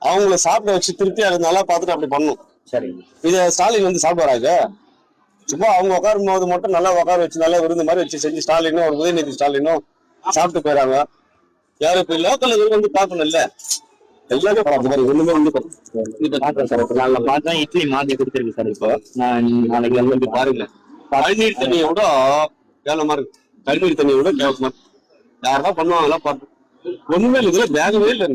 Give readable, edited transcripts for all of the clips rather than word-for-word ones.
அவங்கள சாப்பிட வச்சு திருப்பி அது நல்லா பார்த்துட்டு அப்படி பண்ணும். சரி, இத ஸ்டாலின் வந்து சாப்பிடுறாங்க. சும்மா அவங்க உட்காரும் போது மட்டும் நல்லா உட்கார வச்சு நல்லா விருந்து மாதிரி வச்சு செஞ்சு ஸ்டாலினும் ஒரு உதயநிதி ஸ்டாலினும் சாப்பிட்டு போயிடறாங்க. யாரும் இப்ப லோக்கல் வந்து பார்க்கணும் இல்ல, எல்லாமே பார்த்து ஒண்ணுமே வந்து நான் பார்த்தா இட்லி மாத்தி கொடுத்துருக்கு சார். இப்போ நான் நாளைக்கு வந்து பாருங்க, கழிநீர் தண்ணியை விட கேவலமா இருக்கு. கழிநீர் தண்ணியை விட கேவலமா இருக்கு. யாரெல்லாம் பண்ணுவாங்களா பார்த்து ஒண்ணுமே இல்லை. இதுல வேகவே இல்லை.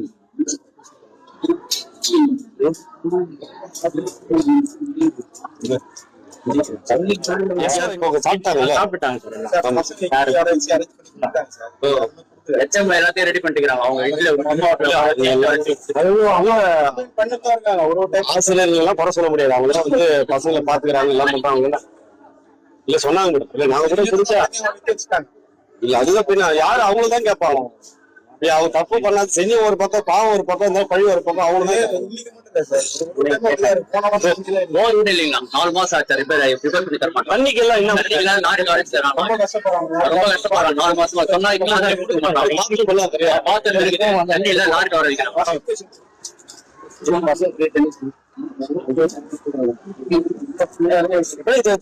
எல்லாத்தையும் ரெடி பண்ணிக்கிறாங்க. ஆசிரியர்கள் எல்லாம் குறை சொல்ல முடியாது. அவங்க வந்து பசங்களை பாத்துக்கிறாங்க, எல்லாம் பண்றாங்க. இல்ல சொன்னாங்க இல்ல, நாங்க கூட புதுசா இல்ல. அதுதான் பின்ன யாரு அவங்களுதான் கேட்பாங்க. அவங்க தப்பு பண்ணாது செஞ்ச ஒரு பக்கம், பாவம் ஒரு பக்கம், இந்த பழி ஒரு பக்கம். அவங்களுதான் 4 மாசம் ஆச்சு ரிப்பேர் ஆகி. தண்ணிக்கு எல்லாம் இன்னும் ரொம்ப கஷ்டப்படுறாங்க. 4 மாசமா சொன்னா தண்ணி எல்லாம் லாரி வர வைக்கிறோம்.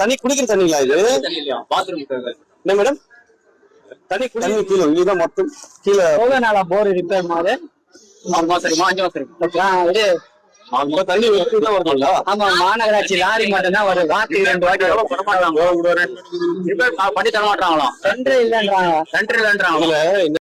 தண்ணி குடிக்கிற தண்ணிங்களா இது? பாத்ரூம் என்ன மேடம்? தண்ணி கீழே இதுதான் மொத்தம் கீழே. போர் ரிப்பேர் மாதிரி 4 மாசம் 5 மாசம் தண்ணி வரும்ல. ஆமா, மாநகராட்சி லாரி மட்டும் தான் வருது. வாரத்துக்கு 2 வாட்டி பண்ணி தர மாட்டாங்களாம். சென்டர் இல்லன்றாங்க.